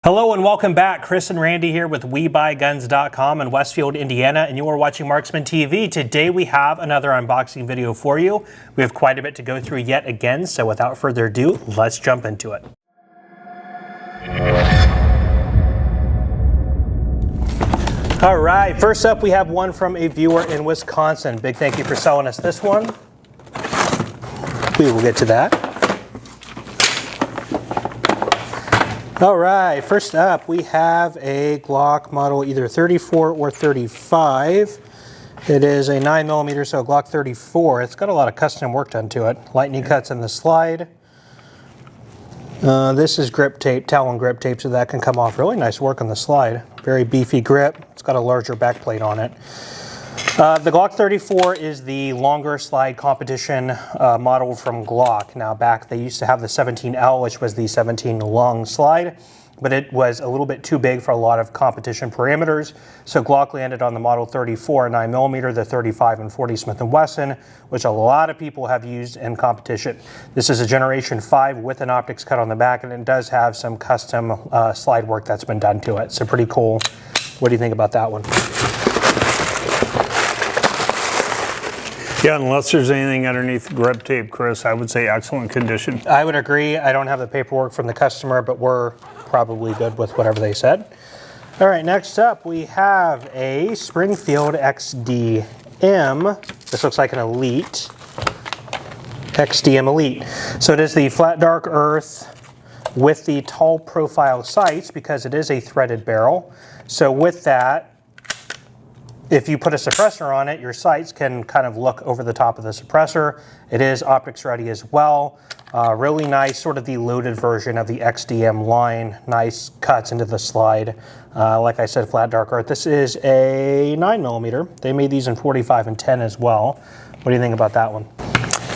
Hello and welcome back. Chris and Randy here with WeBuyGuns.com in Westfield, Indiana, and you are watching Marksman TV. Today we have another unboxing video for you. We have quite a bit to go through yet again, so without further ado, let's jump into it. All right, first up we have one from a viewer in Wisconsin. Big thank you for selling us this one. We will get to that. All right, first up we have a Glock model either 34 or 35. It is a 9mm, so a Glock 34. It's got a lot of custom work done to it. Lightning cuts in the slide. This is grip tape, Talon grip tape, so that can come off. Really nice work on the slide. Very beefy grip. It's got a larger back plate on it. The Glock 34 is the longer slide competition model from Glock. Now back they used to have the 17L, which was the 17 long slide, but it was a little bit too big for a lot of competition parameters. So Glock landed on the model 34 9mm, the 35 and 40 Smith & Wesson, which a lot of people have used in competition. This is a Generation 5 with an optics cut on the back, and it does have some custom slide work that's been done to it. So pretty cool. What do you think about that one? Yeah, unless there's anything underneath the grip tape, Chris, I would say excellent condition. I would agree. I don't have the paperwork from the customer, but we're probably good with whatever they said. All right, next up we have a Springfield XDM. This looks like an Elite. XDM Elite. So it is the flat dark earth with the tall profile sights because it is a threaded barrel. So with that, if you put a suppressor on it, your sights can kind of look over the top of the suppressor. It is optics ready as well. Really nice, sort of the loaded version of the XDM line. Nice cuts into the slide. Like I said, flat dark earth. This is a 9mm. They made these in 45 and 10 as well. What do you think about that one?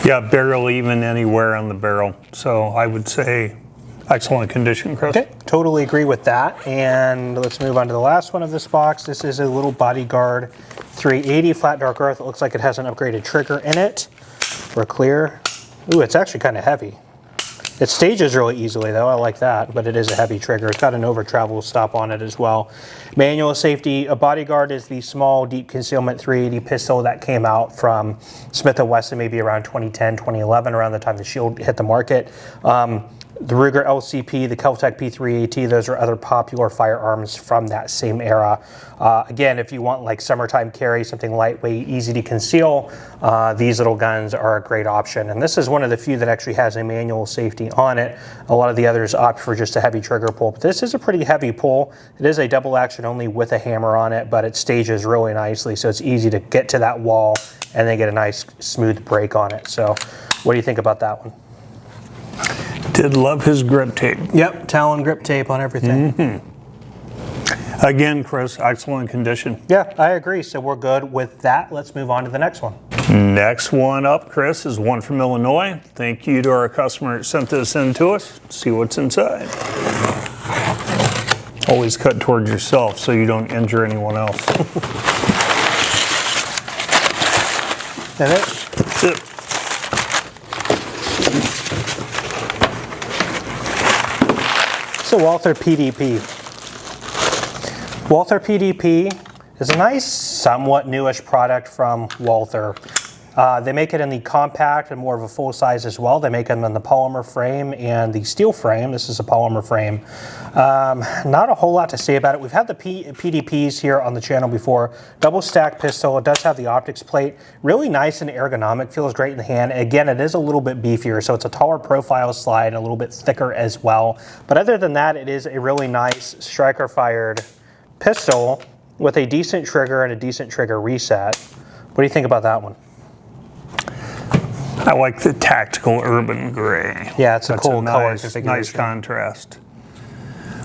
Yeah, barely even anywhere on the barrel. So I would say excellent condition, Chris. Okay, totally agree with that. And let's move on to the last one of this box. This is a little Bodyguard 380 flat dark earth. It looks like it has an upgraded trigger in it. We're clear. Ooh, it's actually kind of heavy. It stages really easily though, I like that, but it is a heavy trigger. It's got an over travel stop on it as well. Manual safety, a Bodyguard is the small deep concealment 380 pistol that came out from Smith & Wesson maybe around 2010, 2011, around the time the Shield hit the market. The Ruger LCP, the Keltec P3AT, those are other popular firearms from that same era. Again, if you want like summertime carry, something lightweight, easy to conceal, these little guns are a great option. And this is one of the few that actually has a manual safety on it. A lot of the others opt for just a heavy trigger pull, but this is a pretty heavy pull. It is a double action only with a hammer on it, but it stages really nicely, so it's easy to get to that wall and then get a nice smooth break on it. So what do you think about that one? Did love his grip tape. Yep, Talon grip tape on everything. Mm-hmm. Again, Chris, excellent condition. Yeah, I agree. So we're good with that. Let's move on to the next one. Next one up, Chris, is one from Illinois. Thank you to our customer that sent this in to us. Let's see what's inside. Always cut towards yourself so you don't injure anyone else. That it? That's it. So Walther PDP. Walther PDP is a nice, somewhat newish product from Walther. They make it in the compact and more of a full size as well. They make them in the polymer frame and the steel frame. This is a polymer frame. Not a whole lot to say about it. We've had the PDPs here on the channel before. Double stack pistol. It does have the optics plate. Really nice and ergonomic. Feels great in the hand. Again, it is a little bit beefier, so it's a taller profile slide, a little bit thicker as well. But other than that, it is a really nice striker fired pistol with a decent trigger and a decent trigger reset. What do you think about that one? I like the tactical urban gray. Yeah, it's a cool color configuration. Nice contrast.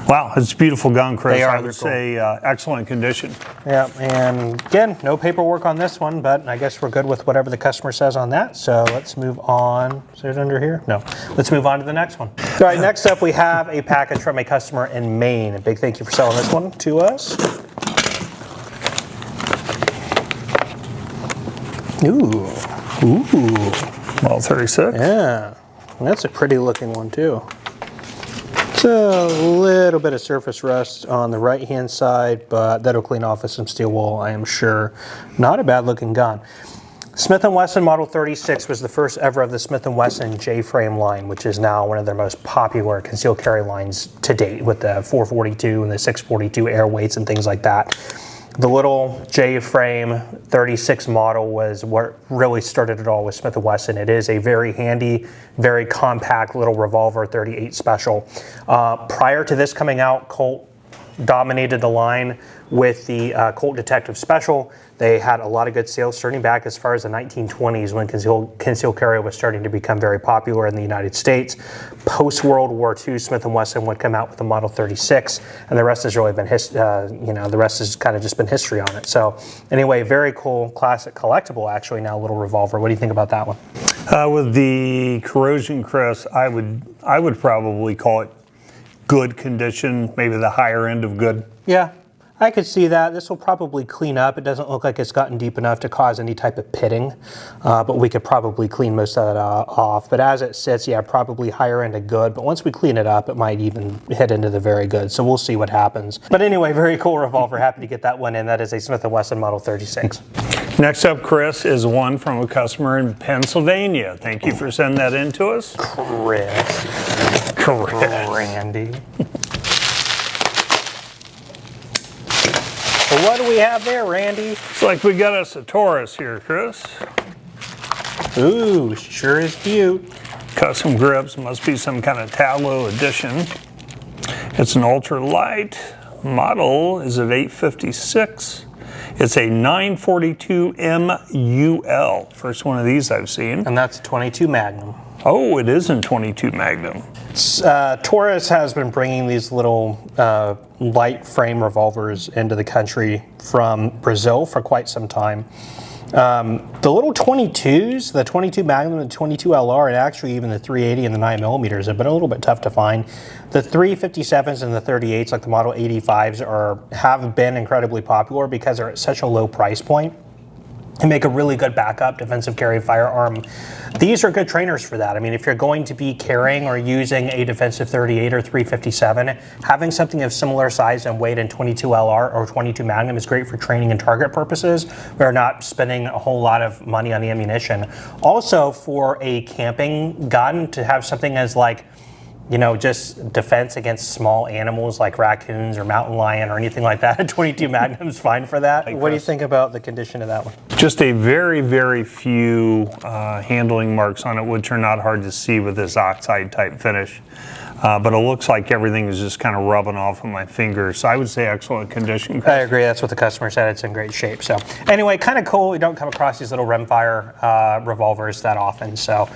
Wow, it's a beautiful gun, Chris. I would say excellent condition. Yeah, and again, no paperwork on this one, but I guess we're good with whatever the customer says on that. So let's move on. Is it under here? No. Let's move on to the next one. All right, next up we have a package from a customer in Maine. A big thank you for selling this one to us. Ooh. Ooh. Well, 36. Yeah, that's a pretty looking one too. So a little bit of surface rust on the right hand side, but that'll clean off with some steel wool, I am sure. Not a bad looking gun. Smith & Wesson Model 36 was the first ever of the Smith & Wesson J-frame line, which is now one of their most popular concealed carry lines to date, with the 442 and the 642 air weights and things like that. The little J-frame 36 model was what really started it all with Smith & Wesson. It is a very handy, very compact little revolver 38 special. Prior to this coming out, Colt dominated the line with the Colt Detective Special. They had a lot of good sales starting back as far as the 1920s, when concealed carry was starting to become very popular in the United States. Post World War II, Smith & Wesson would come out with the Model 36, and the rest has really been the rest has kind of just been history on it. So anyway, very cool, classic collectible actually now, little revolver. What do you think about that one? With the corrosion, Chris, I would probably call it good condition, maybe the higher end of good. Yeah, I could see that. This will probably clean up. It doesn't look like it's gotten deep enough to cause any type of pitting, but we could probably clean most of that off. But as it sits, yeah, probably higher end of good. But once we clean it up, it might even hit into the very good. So we'll see what happens. But anyway, very cool revolver. Happy to get that one in. That is a Smith & Wesson Model 36. Next up, Chris, is one from a customer in Pennsylvania. Thank you for sending that in to us. Randy. So what do we have there, Randy? It's like we got us a Taurus here, Chris. Ooh, sure is cute. Custom grips, must be some kind of tallow edition. It's an ultralight model. Is it 856? It's a 942 MUL. First one of these I've seen. And that's a 22 Magnum. Oh, it is in 22 Magnum. Taurus has been bringing these little light frame revolvers into the country from Brazil for quite some time. The little 22s, the 22 Magnum, the 22 LR, and actually even the 380 and the 9mm have been a little bit tough to find. The 357s and the 38s, like the Model 85s, have been incredibly popular because they're at such a low price point and make a really good backup defensive carry firearm. These are good trainers for that. I mean, if you're going to be carrying or using a defensive 38 or 357, having something of similar size and weight in 22 LR or 22 Magnum is great for training and target purposes. We're not spending a whole lot of money on the ammunition. Also, for a camping gun, to have something as like, you know, just defense against small animals like raccoons or mountain lion or anything like that, a 22 Magnum's fine for that. What do you think about the condition of that one? Just a very, very few handling marks on it, which are not hard to see with this oxide type finish. But it looks like everything is just kind of rubbing off on my fingers. So I would say excellent condition. I agree. That's what the customer said. It's in great shape. So anyway, kind of cool. We don't come across these little rimfire revolvers that often. So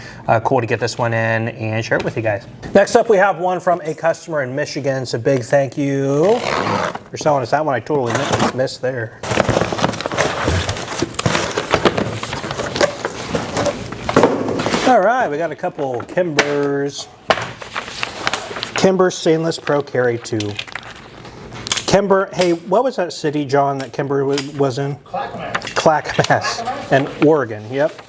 cool to get this one in and share it with you guys. Next up, we have one from a customer in Michigan. So big thank you for selling us that one. I totally missed there. All right, we got a couple Kimbers. Kimber Stainless Pro Carry 2. Kimber, hey, what was that city, John, that Kimber was in? Clackamas. In Oregon, yep.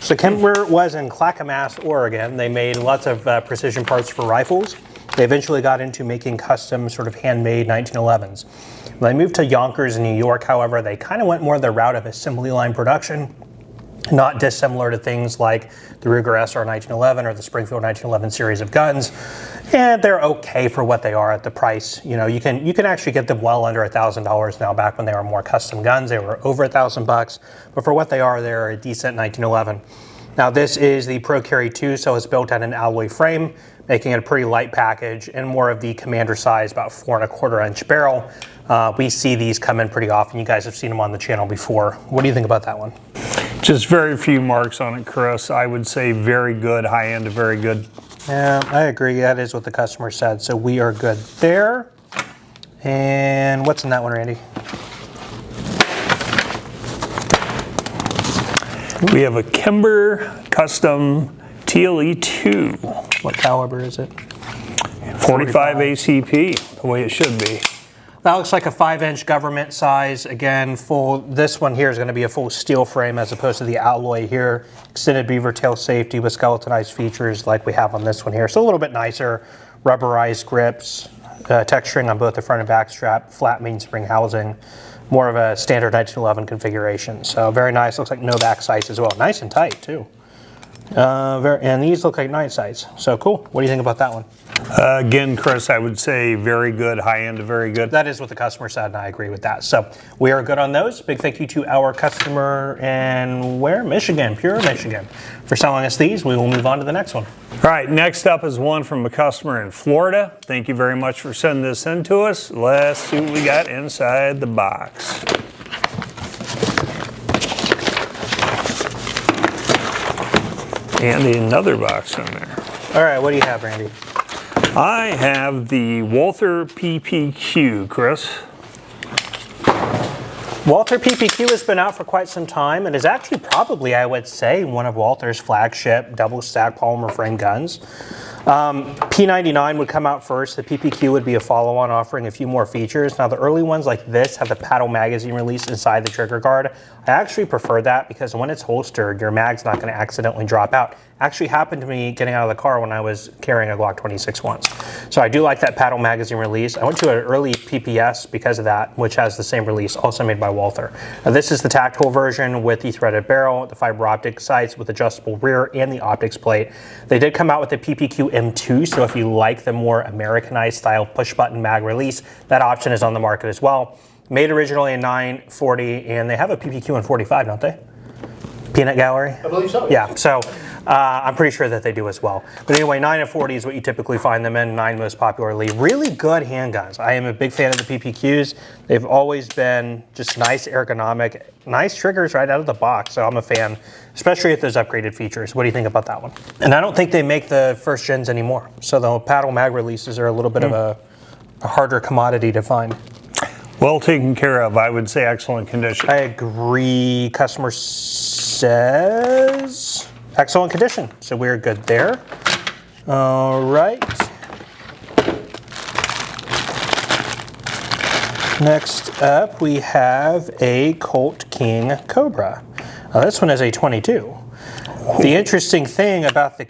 So Kimber was in Clackamas, Oregon. They made lots of precision parts for rifles. They eventually got into making custom sort of handmade 1911s. When they moved to Yonkers in New York, however, they kind of went more the route of assembly line production. Not dissimilar to things like the Ruger SR 1911 or the Springfield 1911 series of guns, and they're okay for what they are at the price. You know, you can actually get them well under $1,000 now. Back when they were more custom guns, they were over $1,000, but for what they are, they're a decent 1911. Now this is the Pro Carry 2, so it's built on an alloy frame, making it a pretty light package and more of the commander size, about 4 1/4 inch barrel. We see these come in pretty often. You guys have seen them on the channel before. What do you think about that one? Just very few marks on it, Chris. I would say very good, high end, very good. Yeah, I agree. That is what the customer said. So we are good there. And what's in that one, Randy? We have a Kimber Custom TLE2. What caliber is it? 45 ACP, the way it should be. That looks like a 5-inch government size. Again, full. This one here is going to be a full steel frame as opposed to the alloy here. Extended beaver tail safety with skeletonized features like we have on this one here. So a little bit nicer. rubberized grips, texturing on both the front and back strap, flat mainspring housing, more of a standard 1911 configuration. So very nice, looks like no back sights as well. Nice and tight too. And these look like night sights. So cool. What do you think about that one? Again, Chris, I would say very good, high end, very good. That is what the customer said, and I agree with that. So we are good on those. Big thank you to our customer in where? Michigan, Pure Michigan, for selling us these. We will move on to the next one. All right, next up is one from a customer in Florida. Thank you very much for sending this in to us. Let's see what we got inside the box. And another box in there. All right, what do you have, Randy? I have the Walther PPQ, Chris. Walther PPQ has been out for quite some time and is actually probably, I would say, one of Walther's flagship double stack polymer frame guns. P99 would come out first. The PPQ would be a follow-on offering a few more features. Now the early ones like this have the paddle magazine release inside the trigger guard. I actually prefer that because when it's holstered, your mag's not going to accidentally drop out. Actually happened to me getting out of the car when I was carrying a Glock 26 once. So I do like that paddle magazine release. I went to an early PPS because of that, which has the same release, also made by Walther. Now this is the tactical version with the threaded barrel, the fiber optic sights with adjustable rear, and the optics plate. They did come out with the PPQ M2, so if you like the more Americanized style push button mag release, that option is on the market as well. Made originally in 940, and they have a PPQ in 45, don't they? Peanut Gallery? I believe so. Yeah, so I'm pretty sure that they do as well. But anyway, 9 and 40 is what you typically find them in, 9 most popularly. Really good handguns. I am a big fan of the PPQs. They've always been just nice, ergonomic, nice triggers right out of the box, so I'm a fan, especially with those upgraded features. What do you think about that one? And I don't think they make the first gens anymore, so the paddle mag releases are a little bit of a harder commodity to find. Well taken care of, I would say excellent condition. I agree. Customer says excellent condition, so we're good there. All right. Next up, we have a Colt King Cobra. This one is a 22. The interesting thing about the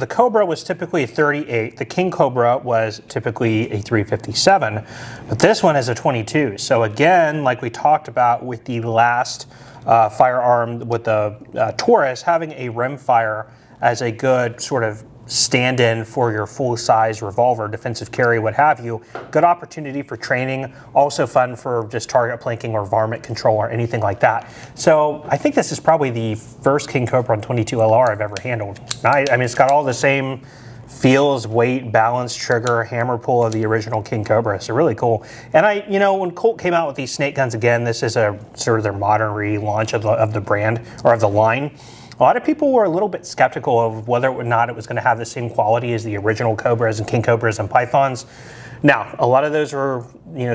Cobra was typically a 38. The King Cobra was typically a 357, but this one is a 22. So again, like we talked about with the last firearm with the Taurus, having a rimfire as a good sort of stand-in for your full-size revolver, defensive carry, what have you. Good opportunity for training, also fun for just target planking or varmint control or anything like that. So I think this is probably the first King Cobra on 22 LR I've ever handled. I mean, it's got all the same feels, weight, balance, trigger, hammer pull of the original King Cobra. So really cool. And when Colt came out with these snake guns again, this is a sort of their modern relaunch of the brand or of the line. A lot of people were a little bit skeptical of whether or not it was going to have the same quality as the original Cobras and King Cobras and Pythons. Now, a lot of those were,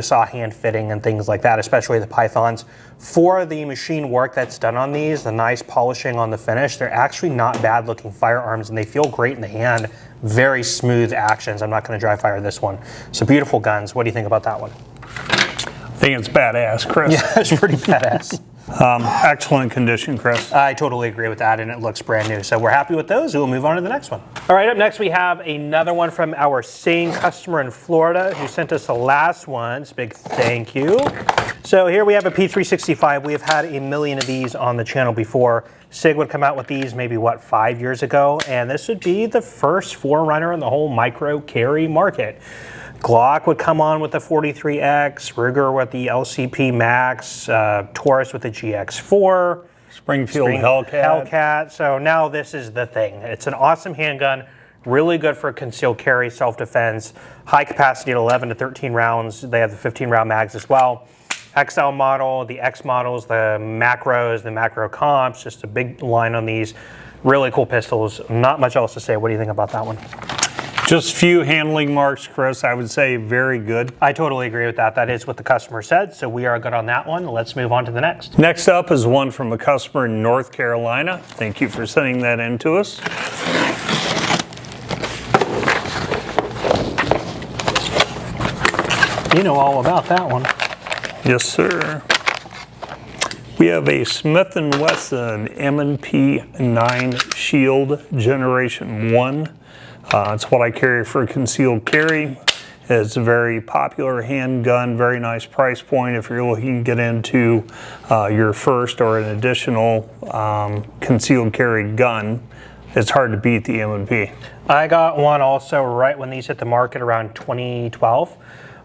saw hand fitting and things like that, especially the Pythons. For the machine work that's done on these, the nice polishing on the finish, they're actually not bad looking firearms and they feel great in the hand. Very smooth actions. I'm not going to dry fire this one. So beautiful guns. What do you think about that one? I think it's badass, Chris. Yeah, it's pretty badass. Excellent condition, Chris. I totally agree with that, and it looks brand new. So we're happy with those. We'll move on to the next one. All right, up next we have another one from our same customer in Florida who sent us the last ones. Big thank you. So here we have a P365. We have had a million of these on the channel before. Sig would come out with these maybe, 5 years ago, and this would be the first forerunner in the whole micro carry market. Glock would come on with the 43X, Ruger with the LCP Max, Taurus with the GX4, Springfield Hellcat. So now this is the thing. It's an awesome handgun, really good for concealed carry, self-defense, high capacity at 11 to 13 rounds. They have the 15 round mags as well. XL model, the X models, the macros, the macro comps, just a big line on these. Really cool pistols. Not much else to say. What do you think about that one? Just few handling marks, Chris. I would say very good. I totally agree with that. That is what the customer said, so we are good on that one. Let's move on to the next. Next up is one from a customer in North Carolina. Thank you for sending that in to us. You know all about that one. Yes, sir. We have a Smith & Wesson M&P 9 Shield Generation 1. It's what I carry for concealed carry. It's a very popular handgun, very nice price point if you're looking to get into your first or an additional concealed carry gun. It's hard to beat the M&P. I got one also right when these hit the market around 2012.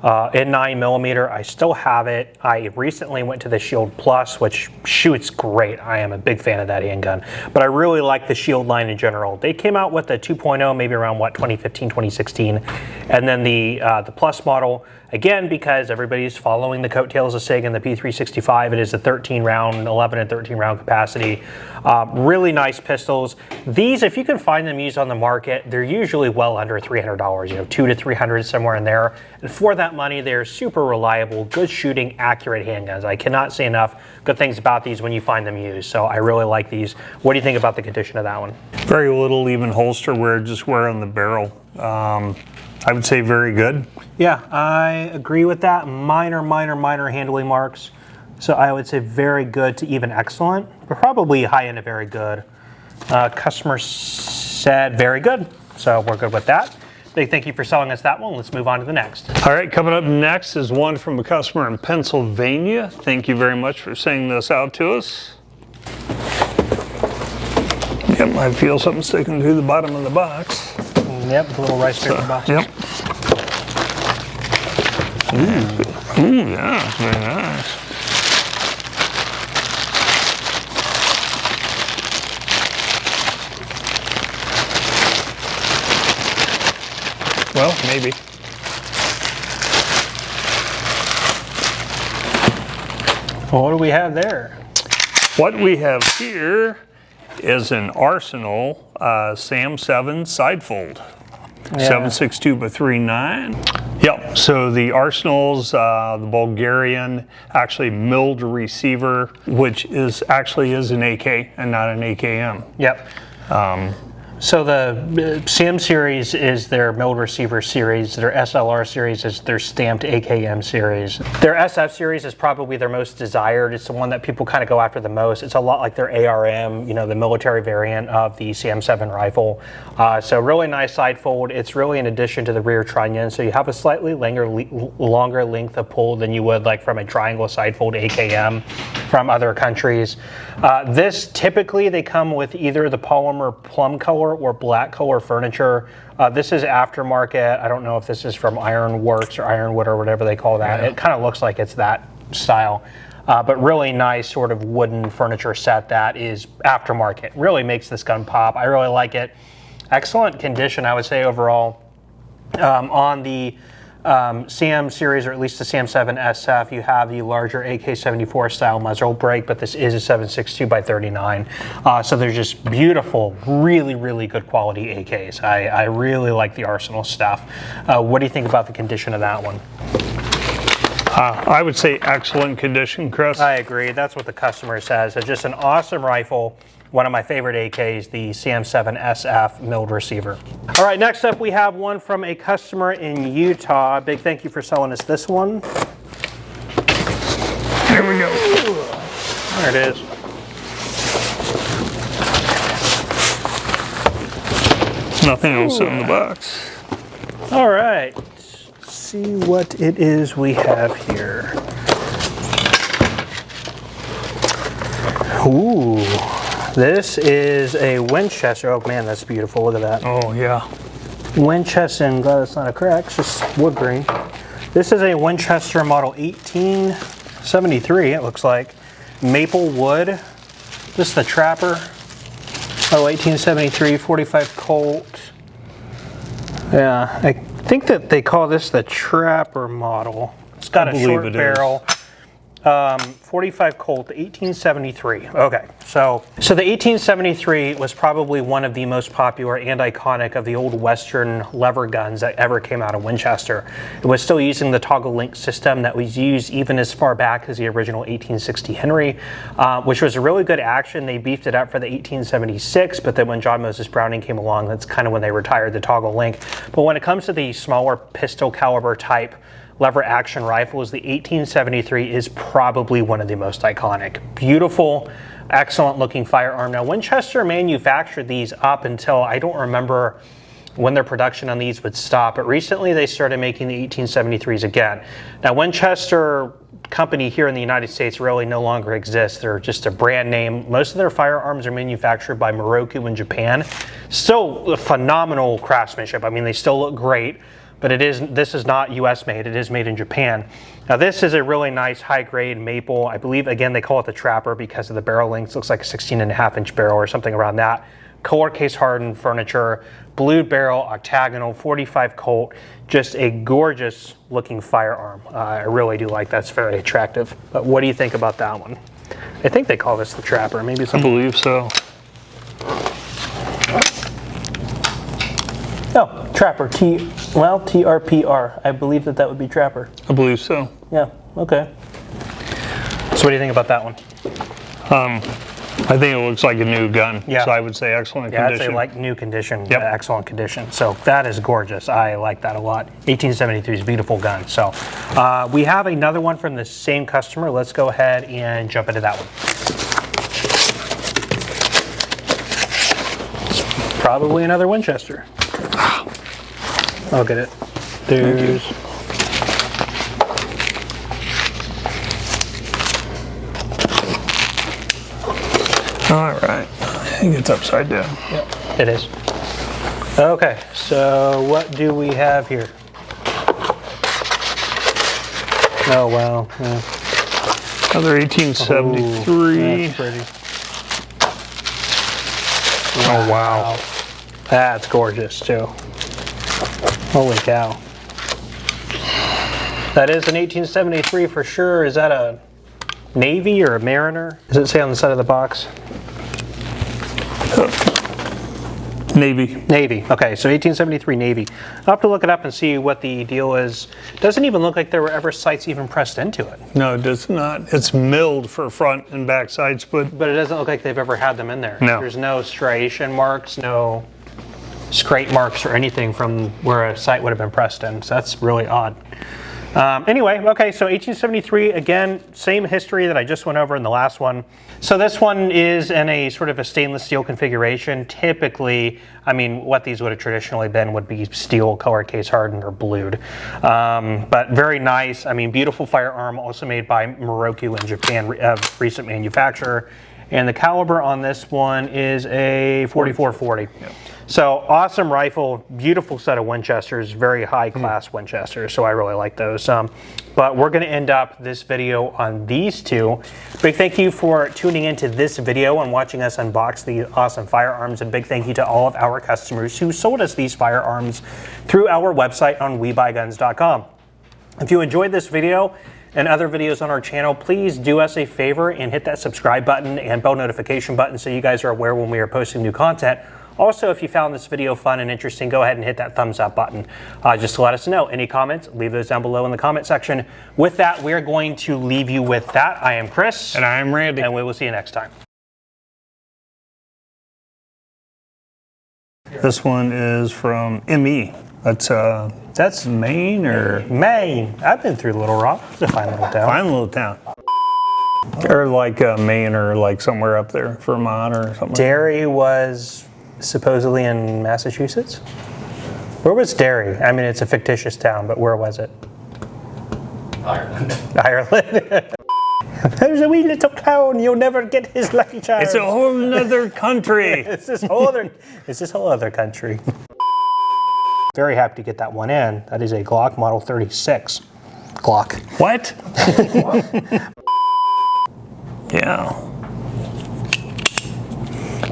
In 9mm, I still have it. I recently went to the Shield Plus, which shoots great. I am a big fan of that handgun, but I really like the Shield line in general. They came out with the 2.0 maybe around what, 2015, 2016, and then the Plus model, again, because everybody's following the coattails of Sig and the P365. It is a 13 round, 11 and 13 round capacity. Really nice pistols. These, if you can find them used on the market, they're usually well under $300, you know, $200 to $300, somewhere in there. And for that money, they're super reliable, good shooting, accurate handguns. I cannot say enough good things about these when you find them used. So I really like these. What do you think about the condition of that one? Very little even holster wear, just wear on the barrel. I would say very good. Yeah, I agree with that. Minor handling marks. So I would say very good to even excellent, but probably high end of very good. Customer said very good, so we're good with that. Big thank you for selling us that one. Let's move on to the next. All right, coming up next is one from a customer in Pennsylvania. Thank you very much for sending this out to us. Yep, I feel something sticking to the bottom of the box. Yep, the little rice paper box. Yep. Ooh, yeah, very nice. Well, maybe. Well, what do we have there? What we have here is an Arsenal Sam7 sidefold. Yeah. 7.62x3.9. Yep, so the Arsenal's the Bulgarian, actually milled receiver, which is actually an AK and not an AKM. Yep. So the Sam series is their milled receiver series. Their SLR series is their stamped AKM series. Their SF series is probably their most desired. It's the one that people kind of go after the most. It's a lot like their ARM, you know, the military variant of the Sam7 rifle. So really nice side fold. It's really an addition to the rear trunnion. So you have a slightly longer length of pull than you would like from a triangle side fold AKM from other countries. This typically they come with either the polymer plum color or black color furniture. This is aftermarket. I don't know if this is from Ironworks or Ironwood or whatever they call that. Yeah. It kind of looks like it's that style. But really nice sort of wooden furniture set that is aftermarket. Really makes this gun pop. I really like it. Excellent condition, I would say, overall. On the Sam series, or at least the Sam7 SF, you have the larger AK-74 style muzzle brake, but this is a 7.62x39. So they're just beautiful, really good quality AKs. I really like the Arsenal stuff. What do you think about the condition of that one? I would say excellent condition, Chris. I agree. That's what the customer says. It's just an awesome rifle. One of my favorite AKs, the Sam7 SF milled receiver. All right, next up we have one from a customer in Utah. Big thank you for selling us this one. Here we go. There it is. Nothing else in the box. All right, let's see what it is we have here. Ooh. This is a Winchester. Oh man, that's beautiful. Look at that. Oh yeah. Winchester, I'm glad it's not a crack, it's just wood grain. This is a Winchester model 1873, it looks like. Maple wood. This is the Trapper. Oh, 1873, 45 Colt. Yeah, I think that they call this the Trapper model. It's got a short barrel. 45 Colt, 1873. Okay, so the 1873 was probably one of the most popular and iconic of the old Western lever guns that ever came out of Winchester. It was still using the toggle link system that was used even as far back as the original 1860 Henry, which was a really good action. They beefed it up for the 1876, but then when John Moses Browning came along, that's kind of when they retired the toggle link. But when it comes to the smaller pistol caliber type lever action rifles, the 1873 is probably one of the most iconic. Beautiful, excellent looking firearm. Now Winchester manufactured these up until, I don't remember when their production on these would stop, but recently they started making the 1873s again. Now, Winchester company here in the United States really no longer exists. They're just a brand name. Most of their firearms are manufactured by Moroku in Japan. Still a phenomenal craftsmanship. I mean, they still look great, but this is not US made. It is made in Japan. Now, this is a really nice high grade maple. I believe, again, they call it the Trapper because of the barrel length. Looks like a 16.5-inch barrel or something around that. Color case hardened furniture, blued barrel, octagonal, 45 Colt, just a gorgeous looking firearm. I really do like that. It's very attractive. But what do you think about that one? I think they call this the Trapper. Maybe it's I believe so. Oh, Trapper. TRPR. I believe that would be Trapper. I believe so. Yeah, okay. So what do you think about that one? I think it looks like a new gun. Yeah. So I would say excellent Yeah, condition. I'd say like new condition, Yep. excellent condition. So that is gorgeous. I like that a lot. 1873 is a beautiful gun. So we have another one from the same customer. Let's go ahead and jump into that one. It's probably another Winchester. I'll get it. There's. All right. I think it's upside down. Yep, it is. Okay, so what do we have here? Oh, wow. Yeah. Another 1873. That's pretty. Oh, wow. That's gorgeous, too. Holy cow. That is an 1873 for sure. Is that a Navy or a Mariner? Does it say on the side of the box? Navy. Navy. Okay, so 1873 Navy. I'll have to look it up and see what the deal is. Doesn't even look like there were ever sights even pressed into it. No, it does not. It's milled for front and back side split. But it doesn't look like they've ever had them in there. No. There's no striation marks, no scrape marks or anything from where a sight would have been pressed in. So that's really odd. Anyway, okay, so 1873, again, same history that I just went over in the last one. So this one is in a sort of a stainless steel configuration. Typically, I mean, what these would have traditionally been would be steel, color case hardened, or blued. But very nice. I mean, beautiful firearm, also made by Moroku in Japan, recent manufacturer. And the caliber on this one is a 4440. Yep. So awesome rifle, beautiful set of Winchesters, very high class Winchesters, so I really like those. But we're gonna end up this video on these two. Big thank you for tuning into this video and watching us unbox the awesome firearms, and big thank you to all of our customers who sold us these firearms through our website on WeBuyGuns.com. If you enjoyed this video and other videos on our channel, please do us a favor and hit that subscribe button and bell notification button so you guys are aware when we are posting new content. Also, if you found this video fun and interesting, go ahead and hit that thumbs up button just to let us know. Any comments, leave those down below in the comment section. With that, we're going to leave you with that. I am Chris. And I am Randy. And we will see you next time. This one is from ME. That's Maine or? Maine. I've been through Little Rock. It's a fine little town. Fine little town. Or like Maine or like somewhere up there, Vermont or something. Derry was supposedly in Massachusetts? Where was Derry? I mean, it's a fictitious town, but where was it? Ireland. Ireland. There's a wee little clown, you'll never get his lucky charms. It's a whole nother country. It's this whole other country. Very happy to get that one in. That is a Glock Model 36. Glock. What? Yeah.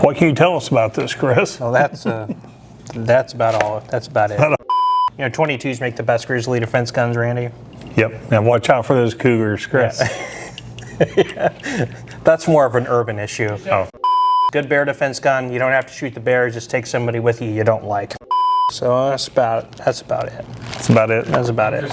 What can you tell us about this, Chris? Well, that's about all. That's about it. You know, 22s make the best grizzly defense guns, Randy. Yep. Now watch out for those cougars, Chris. Yeah. That's more of an urban issue. Oh. Good bear defense gun. You don't have to shoot the bear. Just take somebody with you don't like. So that's about it. That's about it. That's about it.